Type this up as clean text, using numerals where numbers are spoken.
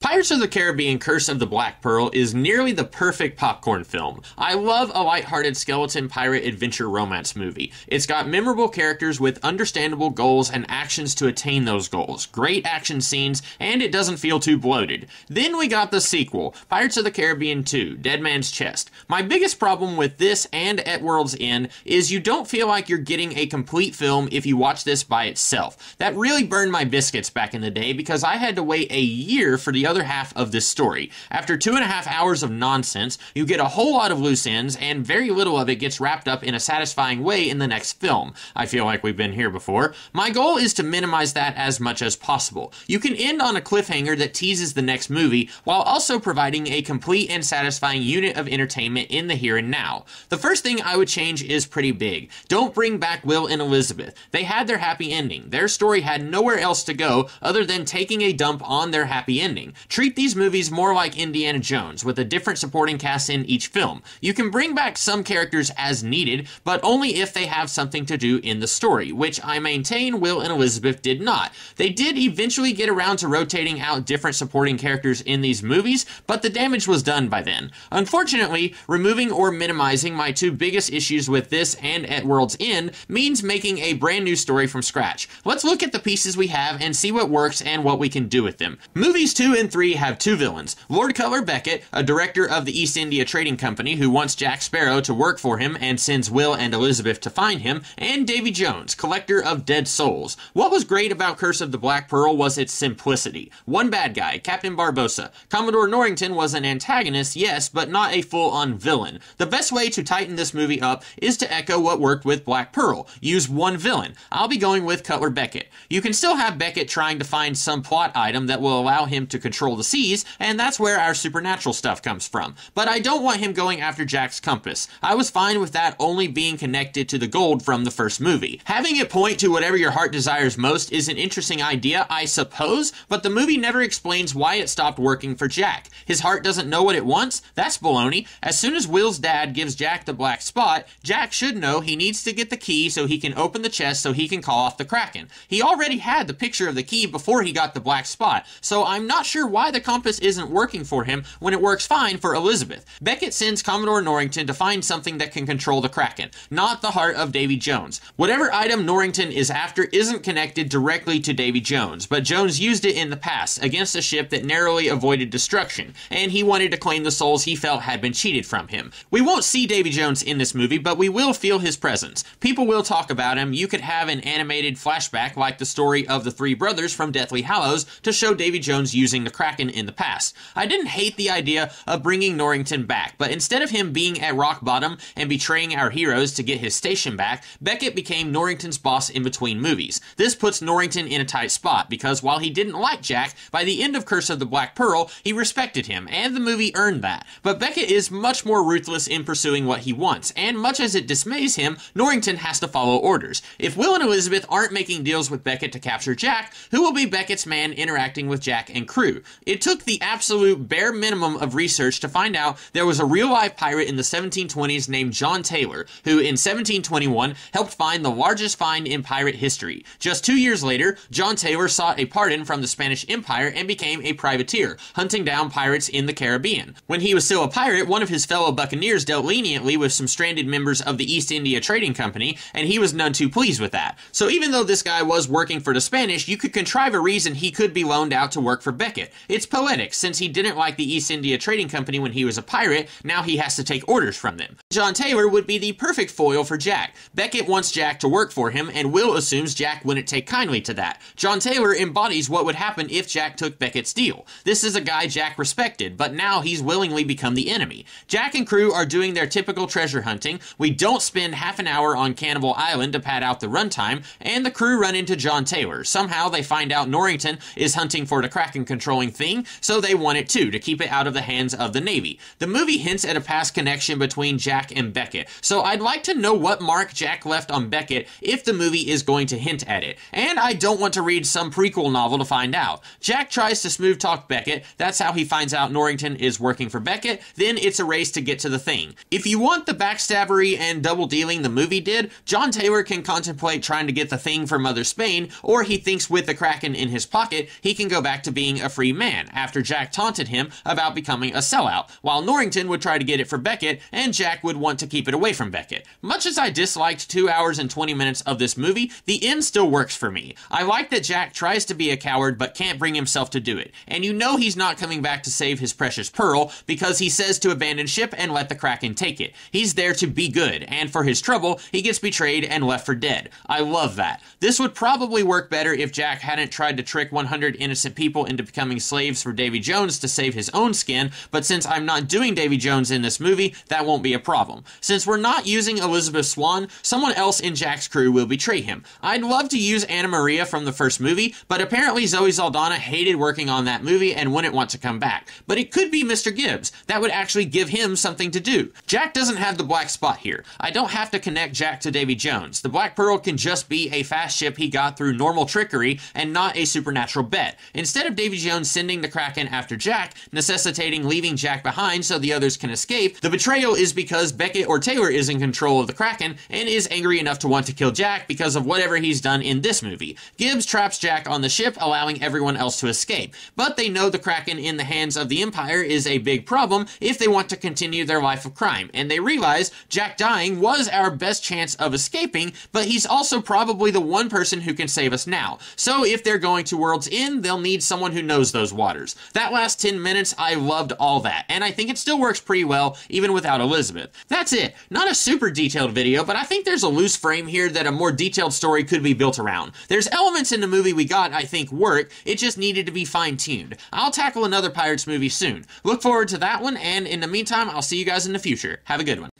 Pirates of the Caribbean: Curse of the Black Pearl is nearly the perfect popcorn film. I love a lighthearted skeleton pirate adventure romance movie. It's got memorable characters with understandable goals and actions to attain those goals, great action scenes, and it doesn't feel too bloated. Then we got the sequel, Pirates of the Caribbean 2, Dead Man's Chest. My biggest problem with this and At World's End is you don't feel like you're getting a complete film if you watch this by itself. That really burned my biscuits back in the day because I had to wait a year for the other half of this story. After 2.5 hours of nonsense, you get a whole lot of loose ends, and very little of it gets wrapped up in a satisfying way in the next film. I feel like we've been here before. My goal is to minimize that as much as possible. You can end on a cliffhanger that teases the next movie, while also providing a complete and satisfying unit of entertainment in the here and now. The first thing I would change is pretty big. Don't bring back Will and Elizabeth. They had their happy ending. Their story had nowhere else to go other than taking a dump on their happy ending. Treat these movies more like Indiana Jones, with a different supporting cast in each film. You can bring back some characters as needed, but only if they have something to do in the story, which I maintain Will and Elizabeth did not. They did eventually get around to rotating out different supporting characters in these movies, but the damage was done by then. Unfortunately, removing or minimizing my two biggest issues with this and At World's End means making a brand new story from scratch. Let's look at the pieces we have and see what works and what we can do with them. Movies 2 and 3 have two villains. Lord Cutler Beckett, a director of the East India Trading Company who wants Jack Sparrow to work for him and sends Will and Elizabeth to find him, and Davy Jones, collector of dead souls. What was great about Curse of the Black Pearl was its simplicity. One bad guy, Captain Barbossa. Commodore Norrington was an antagonist, yes, but not a full-on villain. The best way to tighten this movie up is to echo what worked with Black Pearl. Use one villain. I'll be going with Cutler Beckett. You can still have Beckett trying to find some plot item that will allow him to control the seas, and that's where our supernatural stuff comes from. But I don't want him going after Jack's compass. I was fine with that only being connected to the gold from the first movie. Having it point to whatever your heart desires most is an interesting idea, I suppose, but the movie never explains why it stopped working for Jack. His heart doesn't know what it wants? That's baloney. As soon as Will's dad gives Jack the black spot, Jack should know he needs to get the key so he can open the chest so he can call off the Kraken. He already had the picture of the key before he got the black spot, so I'm not sure why the compass isn't working for him when it works fine for Elizabeth. Beckett sends Commodore Norrington to find something that can control the Kraken, not the heart of Davy Jones. Whatever item Norrington is after isn't connected directly to Davy Jones, but Jones used it in the past against a ship that narrowly avoided destruction, and he wanted to claim the souls he felt had been cheated from him. We won't see Davy Jones in this movie, but we will feel his presence. People will talk about him. You could have an animated flashback like the story of the three brothers from Deathly Hallows to show Davy Jones using the Kraken in the past. I didn't hate the idea of bringing Norrington back, but instead of him being at rock bottom and betraying our heroes to get his station back, Beckett became Norrington's boss in between movies. This puts Norrington in a tight spot because while he didn't like Jack, by the end of Curse of the Black Pearl, he respected him, and the movie earned that. But Beckett is much more ruthless in pursuing what he wants, and much as it dismays him, Norrington has to follow orders. If Will and Elizabeth aren't making deals with Beckett to capture Jack, who will be Beckett's man interacting with Jack and crew? It took the absolute bare minimum of research to find out there was a real-life pirate in the 1720s named John Taylor, who in 1721 helped find the largest find in pirate history. Just 2 years later, John Taylor sought a pardon from the Spanish Empire and became a privateer, hunting down pirates in the Caribbean. When he was still a pirate, one of his fellow buccaneers dealt leniently with some stranded members of the East India Trading Company, and he was none too pleased with that. So even though this guy was working for the Spanish, you could contrive a reason he could be loaned out to work for Beckett. It's poetic, since he didn't like the East India Trading Company when he was a pirate, now he has to take orders from them. John Taylor would be the perfect foil for Jack. Beckett wants Jack to work for him, and Will assumes Jack wouldn't take kindly to that. John Taylor embodies what would happen if Jack took Beckett's deal. This is a guy Jack respected, but now he's willingly become the enemy. Jack and crew are doing their typical treasure hunting. We don't spend half an hour on Cannibal Island to pad out the runtime, and the crew run into John Taylor. Somehow they find out Norrington is hunting for the Kraken-controlling thing, so they want it too, to keep it out of the hands of the Navy. The movie hints at a past connection between Jack and Beckett, so I'd like to know what mark Jack left on Beckett if the movie is going to hint at it. And I don't want to read some prequel novel to find out. Jack tries to smooth talk Beckett, that's how he finds out Norrington is working for Beckett, then it's a race to get to the thing. If you want the backstabbery and double dealing the movie did, John Taylor can contemplate trying to get the thing from Mother Spain, or he thinks with the Kraken in his pocket, he can go back to being a free man after Jack taunted him about becoming a sellout, while Norrington would try to get it for Beckett and Jack would want to keep it away from Beckett. Much as I disliked 2 hours and 20 minutes of this movie, the end still works for me. I like that Jack tries to be a coward but can't bring himself to do it, and you know he's not coming back to save his precious pearl because he says to abandon ship and let the Kraken take it. He's there to be good, and for his trouble, he gets betrayed and left for dead. I love that. This would probably work better if Jack hadn't tried to trick 100 innocent people into becoming slaves for Davy Jones to save his own skin, but since I'm not doing Davy Jones in this movie, that won't be a problem. Since we're not using Elizabeth Swann, someone else in Jack's crew will betray him. I'd love to use Anna Maria from the first movie, but apparently Zoe Saldana hated working on that movie and wouldn't want to come back. But it could be Mr. Gibbs. That would actually give him something to do. Jack doesn't have the black spot here. I don't have to connect Jack to Davy Jones. The Black Pearl can just be a fast ship he got through normal trickery and not a supernatural bet. Instead of Davy Jones sending the Kraken after Jack, necessitating leaving Jack behind so the others can escape, the betrayal is because Beckett or Taylor is in control of the Kraken and is angry enough to want to kill Jack because of whatever he's done in this movie. Gibbs traps Jack on the ship, allowing everyone else to escape. But they know the Kraken in the hands of the Empire is a big problem if they want to continue their life of crime, and they realize Jack dying was our best chance of escaping, but he's also probably the one person who can save us now. So if they're going to World's End, they'll need someone who knows those waters. That last 10 minutes, I loved all that, and I think it still works pretty well, even without Elizabeth. That's it. Not a super detailed video, but I think there's a loose frame here that a more detailed story could be built around. There's elements in the movie we got I think work, it just needed to be fine-tuned. I'll tackle another Pirates movie soon. Look forward to that one, and in the meantime, I'll see you guys in the future. Have a good one.